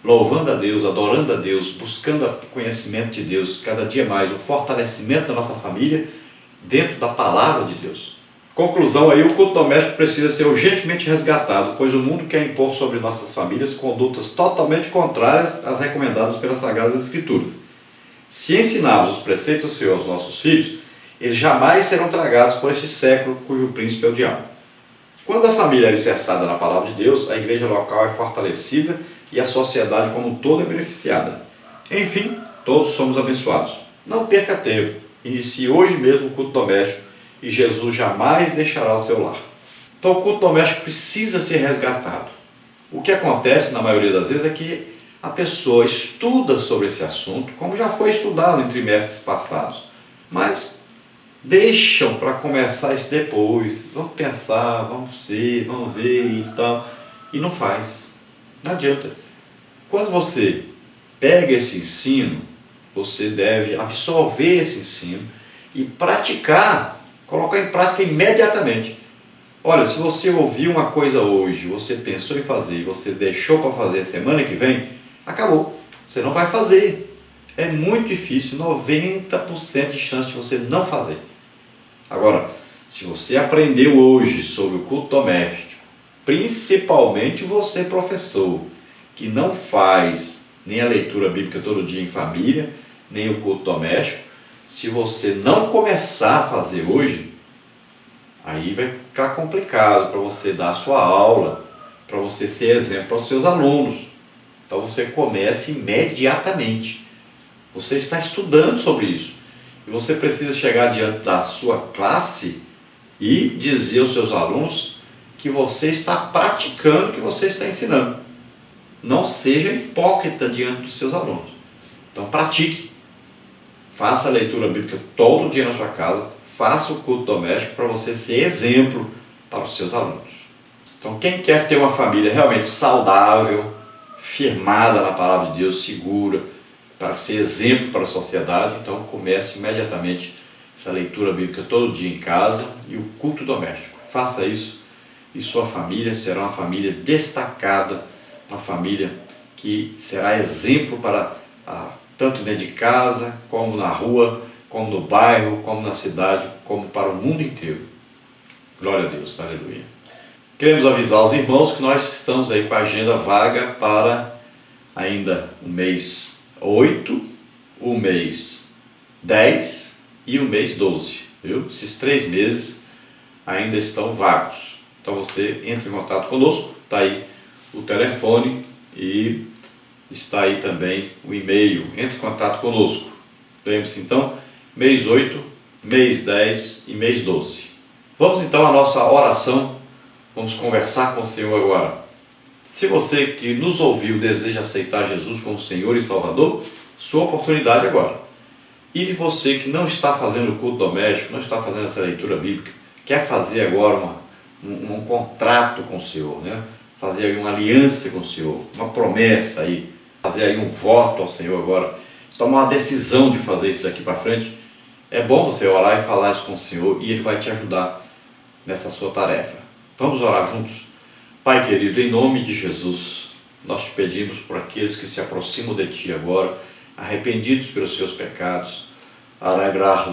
louvando a Deus, adorando a Deus, buscando o conhecimento de Deus, cada dia mais, o fortalecimento da nossa família dentro da palavra de Deus. Conclusão aí, o culto doméstico precisa ser urgentemente resgatado, pois o mundo quer impor sobre nossas famílias condutas totalmente contrárias às recomendadas pelas Sagradas Escrituras. Se ensinarmos os preceitos do Senhor aos nossos filhos, eles jamais serão tragados por este século cujo príncipe é o diabo. Quando a família é alicerçada na palavra de Deus, a igreja local é fortalecida e a sociedade como um todo é beneficiada. Enfim, todos somos abençoados. Não perca tempo, inicie hoje mesmo o culto doméstico e Jesus jamais deixará o seu lar. Então o culto doméstico precisa ser resgatado. O que acontece na maioria das vezes é que a pessoa estuda sobre esse assunto, como já foi estudado em trimestres passados, mas deixam para começar isso depois. Vamos pensar, vamos ver e tal, e não faz. Não adianta. Quando você pega esse ensino, você deve absorver esse ensino e praticar, colocar em prática imediatamente. Olha, se você ouviu uma coisa hoje, você pensou em fazer e você deixou para fazer semana que vem, acabou. Você não vai fazer. É muito difícil, 90% de chance de você não fazer. Agora, se você aprendeu hoje sobre o culto doméstico, principalmente você professor, que não faz nem a leitura bíblica todo dia em família, nem o culto doméstico, se você não começar a fazer hoje, aí vai ficar complicado para você dar a sua aula, para você ser exemplo para os seus alunos. Então você comece imediatamente. Você está estudando sobre isso. E você precisa chegar diante da sua classe e dizer aos seus alunos que você está praticando o que você está ensinando. Não seja hipócrita diante dos seus alunos. Então pratique. Faça a leitura bíblica todo dia na sua casa. Faça o culto doméstico para você ser exemplo para os seus alunos. Então quem quer ter uma família realmente saudável, firmada na palavra de Deus, segura, para ser exemplo para a sociedade, então comece imediatamente essa leitura bíblica todo dia em casa e o culto doméstico. Faça isso e sua família será uma família destacada, uma família que será exemplo para tanto dentro de casa, como na rua, como no bairro, como na cidade, como para o mundo inteiro. Glória a Deus, aleluia. Queremos avisar os irmãos que nós estamos aí com a agenda vaga para ainda o mês 8, o mês 10 e o mês 12. Viu? Esses 3 meses ainda estão vagos. Então você entra em contato conosco, está aí o telefone e está aí também o e-mail. Entre em contato conosco. Lembre-se então, mês 8, mês 10 e mês 12. Vamos então à nossa oração. Vamos conversar com o Senhor agora. Se você que nos ouviu deseja aceitar Jesus como Senhor e Salvador, sua oportunidade agora. E você que não está fazendo o culto doméstico, não está fazendo essa leitura bíblica, quer fazer agora um contrato com o Senhor, né? Fazer aí uma aliança com o Senhor, uma promessa aí, fazer aí um voto ao Senhor agora, tomar uma decisão de fazer isso daqui para frente, é bom você orar e falar isso com o Senhor e Ele vai te ajudar nessa sua tarefa. Vamos orar juntos? Pai querido, em nome de Jesus, nós te pedimos por aqueles que se aproximam de Ti agora, arrependidos pelos seus pecados, alegra-te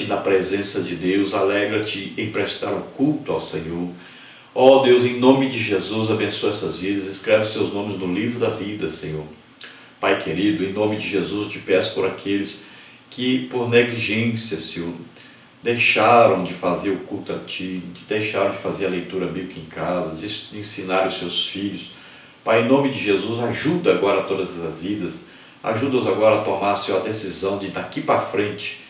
na presença de Deus, alegra-te em prestar o culto ao Senhor. Ó Deus, em nome de Jesus, abençoa essas vidas, escreve seus nomes no livro da vida, Senhor. Pai querido, em nome de Jesus, te peço por aqueles que por negligência, Senhor, deixaram de fazer o culto a Ti, deixaram de fazer a leitura bíblica em casa, de ensinar os seus filhos. Pai, em nome de Jesus, ajuda agora todas essas vidas, ajuda-os agora a tomar, Senhor, a decisão de daqui para frente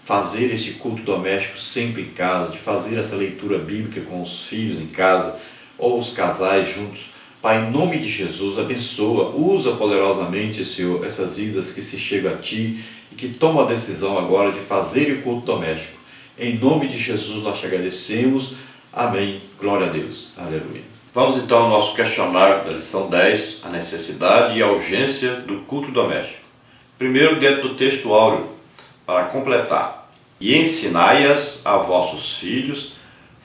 fazer esse culto doméstico sempre em casa, de fazer essa leitura bíblica com os filhos em casa, ou os casais juntos. Pai, em nome de Jesus, abençoa, usa poderosamente, Senhor, essas vidas que se chegam a Ti e que tomam a decisão agora de fazer o culto doméstico. Em nome de Jesus nós te agradecemos. Amém. Glória a Deus. Aleluia. Vamos então ao nosso questionário da lição 10, a necessidade e a urgência do culto doméstico. Primeiro, dentro do texto áureo, para completar. E ensinai-as a vossos filhos,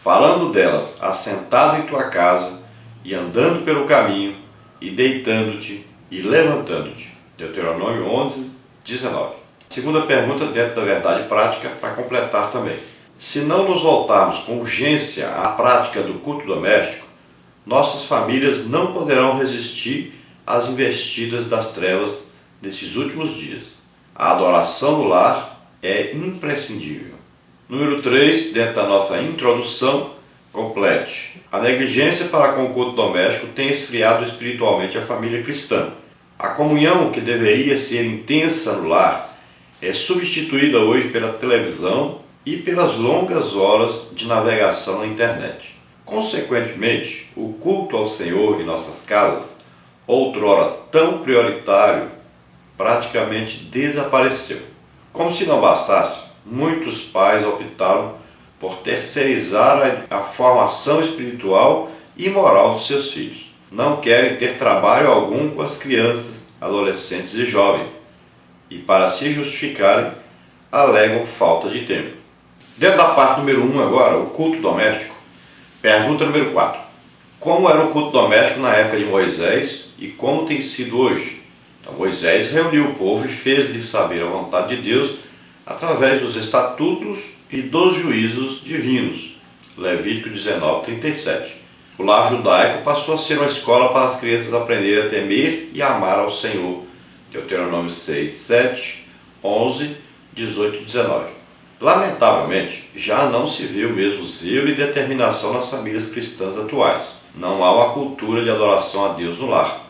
falando delas assentado em tua casa, e andando pelo caminho, e deitando-te e levantando-te. Deuteronômio 11, 19. Segunda pergunta dentro da verdade prática, para completar também. Se não nos voltarmos com urgência à prática do culto doméstico, nossas famílias não poderão resistir às investidas das trevas nesses últimos dias. A adoração no lar é imprescindível. Número 3, dentro da nossa introdução, complete. A negligência para com o culto doméstico tem esfriado espiritualmente a família cristã. A comunhão, que deveria ser intensa no lar, é substituída hoje pela televisão e pelas longas horas de navegação na internet. Consequentemente, o culto ao Senhor em nossas casas, outrora tão prioritário, praticamente desapareceu. Como se não bastasse, muitos pais optaram por terceirizar a formação espiritual e moral dos seus filhos. Não querem ter trabalho algum com as crianças, adolescentes e jovens, e para se justificarem, alegam falta de tempo. Dentro da parte número 1 agora, o culto doméstico. Pergunta número 4. Como era o culto doméstico na época de Moisés e como tem sido hoje? Então, Moisés reuniu o povo e fez-lhe saber a vontade de Deus através dos estatutos e dos juízos divinos. Levítico 19, 37. O lar judaico passou a ser uma escola para as crianças aprenderem a temer e amar ao Senhor. Deuteronômio 6, 7, 11, 18 e 19. Lamentavelmente, já não se vê o mesmo zelo e determinação nas famílias cristãs atuais. Não há uma cultura de adoração a Deus no lar.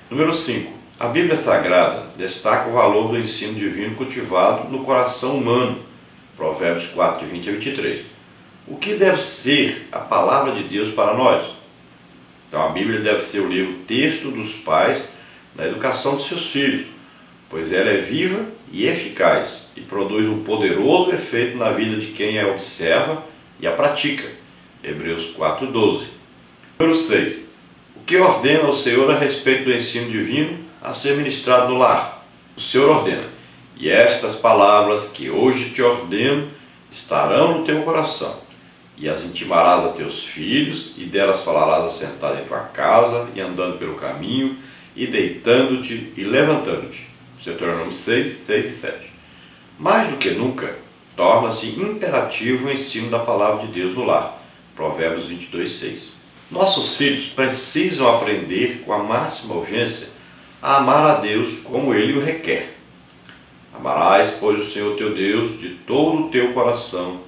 Número 5. A Bíblia Sagrada destaca o valor do ensino divino cultivado no coração humano. Provérbios 4, 20 a 23. O que deve ser a palavra de Deus para nós? Então a Bíblia deve ser o livro texto dos pais na educação dos seus filhos, pois ela é viva e eficaz e produz um poderoso efeito na vida de quem a observa e a pratica. Hebreus 4, 12. Número 6. O que ordena o Senhor a respeito do ensino divino a ser ministrado no lar? O Senhor ordena: e estas palavras que hoje te ordeno estarão no teu coração, e as intimarás a teus filhos, e delas falarás assentado em tua casa, e andando pelo caminho, e deitando-te e levantando-te. Deuteronômio 6, 6 e 7. Mais do que nunca, torna-se imperativo o ensino da palavra de Deus no lar. Provérbios 22, 6. Nossos filhos precisam aprender com a máxima urgência a amar a Deus como Ele o requer. Amarás, pois, o Senhor teu Deus de todo o teu coração,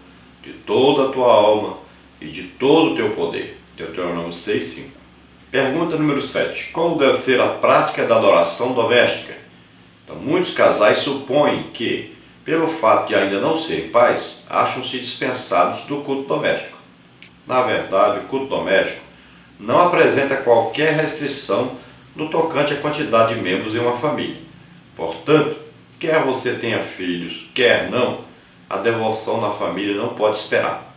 de toda a tua alma e de todo o teu poder. Deuteronômio 6, 5. Pergunta número 7. Como deve ser a prática da adoração doméstica? Então, muitos casais supõem que, pelo fato de ainda não serem pais, acham-se dispensados do culto doméstico. Na verdade, o culto doméstico não apresenta qualquer restrição no tocante à quantidade de membros em uma família. Portanto, quer você tenha filhos, quer não, a devoção na família não pode esperar.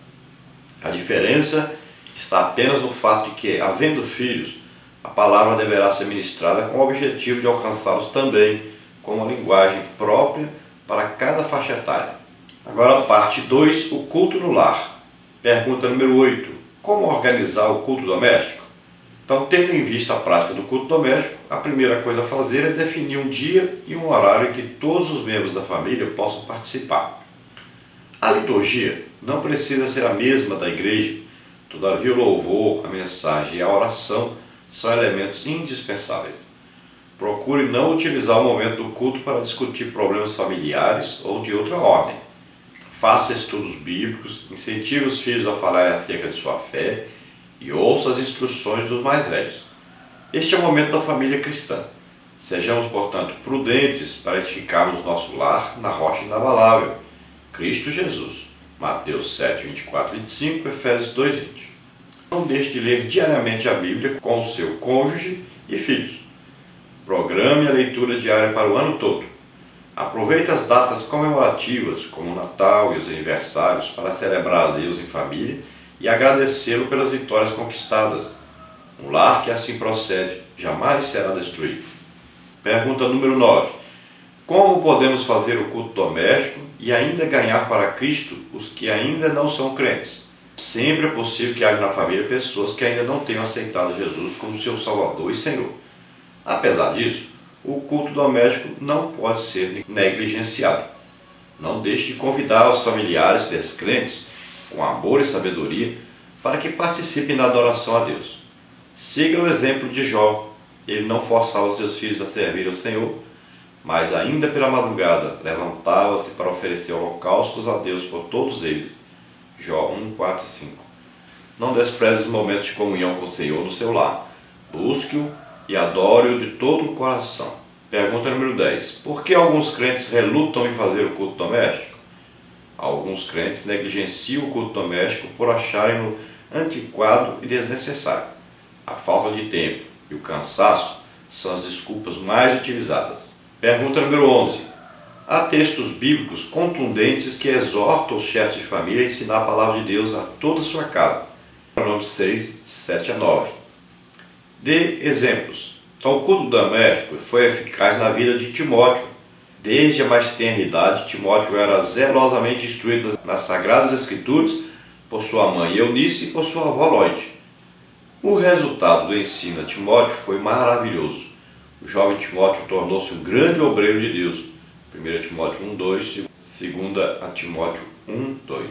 A diferença está apenas no fato de que, havendo filhos, a palavra deverá ser ministrada com o objetivo de alcançá-los também, com uma linguagem própria para cada faixa etária. Agora, parte 2, o culto no lar. Pergunta número 8. Como organizar o culto doméstico? Então, tendo em vista a prática do culto doméstico, a primeira coisa a fazer é definir um dia e um horário em que todos os membros da família possam participar. A liturgia não precisa ser a mesma da igreja, todavia o louvor, a mensagem e a oração são elementos indispensáveis. Procure não utilizar o momento do culto para discutir problemas familiares ou de outra ordem. Faça estudos bíblicos, incentive os filhos a falarem acerca de sua fé e ouça as instruções dos mais velhos. Este é o momento da família cristã. Sejamos, portanto, prudentes para edificarmos nosso lar na rocha inabalável, Cristo Jesus. Mateus 7, 24 e 25, Efésios 2, 20. Não deixe de ler diariamente a Bíblia com o seu cônjuge e filhos. Programe a leitura diária para o ano todo. Aproveite as datas comemorativas, como o Natal e os aniversários, para celebrar a Deus em família e agradecê-lo pelas vitórias conquistadas. Um lar que assim procede jamais será destruído. Pergunta número 9. Como podemos fazer o culto doméstico e ainda ganhar para Cristo os que ainda não são crentes? Sempre é possível que haja na família pessoas que ainda não tenham aceitado Jesus como seu Salvador e Senhor. Apesar disso, o culto doméstico não pode ser negligenciado. Não deixe de convidar os familiares descrentes, com amor e sabedoria, para que participem da adoração a Deus. Siga o exemplo de Jó. Ele não forçava seus filhos a servir ao Senhor, mas ainda pela madrugada levantava-se para oferecer holocaustos a Deus por todos eles. Jó 1, 4 e 5. Não despreze os momentos de comunhão com o Senhor no seu lar. Busque-o e adore-o de todo o coração. Pergunta número 10. Por que alguns crentes relutam em fazer o culto doméstico? Alguns crentes negligenciam o culto doméstico por acharem-no antiquado e desnecessário. A falta de tempo e o cansaço são as desculpas mais utilizadas. Pergunta número 11. Há textos bíblicos contundentes que exortam os chefes de família a ensinar a palavra de Deus a toda a sua casa. Provérbios 6, 7 a 9. Dê exemplos. Então, o culto doméstico foi eficaz na vida de Timóteo. Desde a mais tenra idade, Timóteo era zelosamente instruído nas Sagradas Escrituras por sua mãe Eunice e por sua avó Loide. O resultado do ensino a Timóteo foi maravilhoso. O jovem Timóteo tornou-se um grande obreiro de Deus. 1 Timóteo 1, 2, 2 Timóteo 1, 2.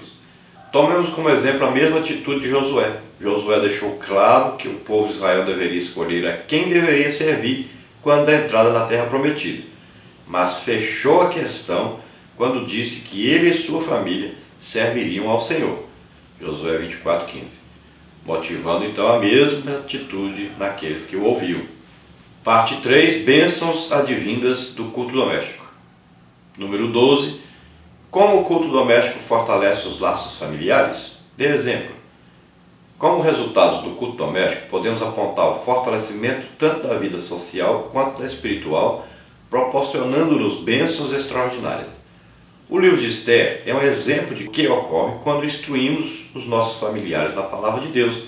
Tomemos como exemplo a mesma atitude de Josué. Josué deixou claro que o povo de Israel deveria escolher a quem deveria servir quando da entrada na terra prometida, mas fechou a questão quando disse que ele e sua família serviriam ao Senhor. Josué 24, 15. Motivando então a mesma atitude naqueles que o ouviam. Parte 3. Bênçãos advindas do culto doméstico. Número 12. Como o culto doméstico fortalece os laços familiares? Dê exemplo. Como resultados do culto doméstico, podemos apontar o fortalecimento tanto da vida social quanto da espiritual, proporcionando-nos bênçãos extraordinárias. O livro de Esther é um exemplo de que ocorre quando instruímos os nossos familiares na palavra de Deus.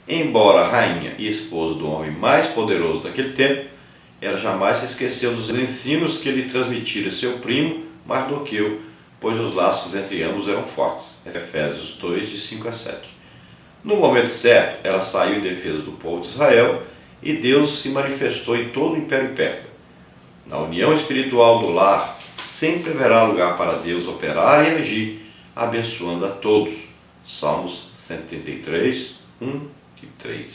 Embora a rainha e esposa do homem mais poderoso daquele tempo, ela jamais se esqueceu dos ensinos que lhe transmitira seu primo Mardoqueu, pois os laços entre ambos eram fortes. Efésios 2, de 5 a 7. No momento certo, ela saiu em defesa do povo de Israel e Deus se manifestou em todo o Império Persa. Na união espiritual do lar, sempre haverá lugar para Deus operar e agir, abençoando a todos. Salmos 133, 1 e 3.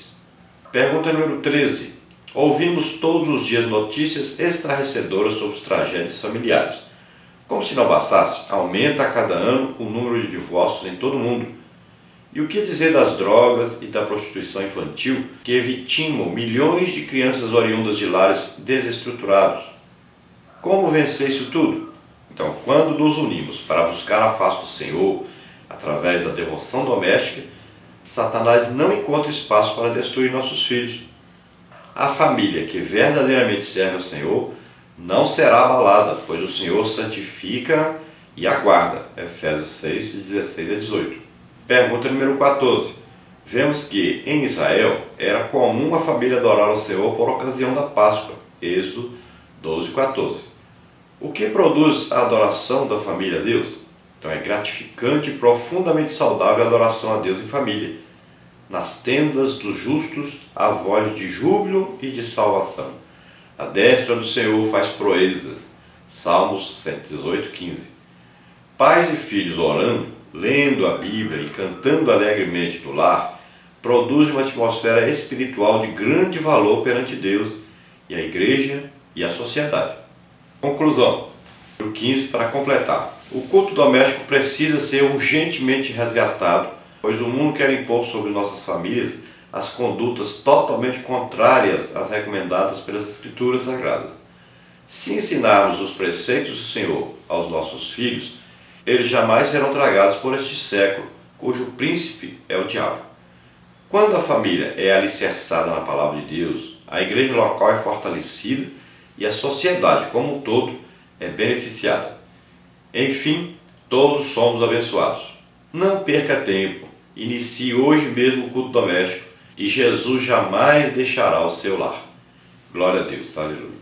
Pergunta número 13. Ouvimos todos os dias notícias estarrecedoras sobre os tragédias familiares. Como se não bastasse, aumenta a cada ano o número de divórcios em todo o mundo. E o que dizer das drogas e da prostituição infantil que vitimam milhões de crianças oriundas de lares desestruturados? Como vencer isso tudo? Então, quando nos unimos para buscar a face do Senhor, através da devoção doméstica, Satanás não encontra espaço para destruir nossos filhos. A família que verdadeiramente serve ao Senhor não será abalada, pois o Senhor santifica e aguarda. Efésios 6, de 16 a 18. Pergunta número 14. Vemos que, em Israel, era comum a família adorar ao Senhor por ocasião da Páscoa. Êxodo 12, 14. O que produz a adoração da família a Deus? Então é gratificante e profundamente saudável a adoração a Deus em família. Nas tendas dos justos, a voz de júbilo e de salvação. A destra do Senhor faz proezas. Salmos 118, 15. Pais e filhos orando, lendo a Bíblia e cantando alegremente no lar, produzem uma atmosfera espiritual de grande valor perante Deus e a igreja e a sociedade. Conclusão. Número 15, para completar. O culto doméstico precisa ser urgentemente resgatado, pois o mundo quer impor sobre nossas famílias as condutas totalmente contrárias às recomendadas pelas Escrituras Sagradas. Se ensinarmos os preceitos do Senhor aos nossos filhos, eles jamais serão tragados por este século, cujo príncipe é o diabo. Quando a família é alicerçada na palavra de Deus, a igreja local é fortalecida e a sociedade como um todo é beneficiada. Enfim, todos somos abençoados. Não perca tempo, inicie hoje mesmo o culto doméstico e Jesus jamais deixará o seu lar. Glória a Deus, aleluia.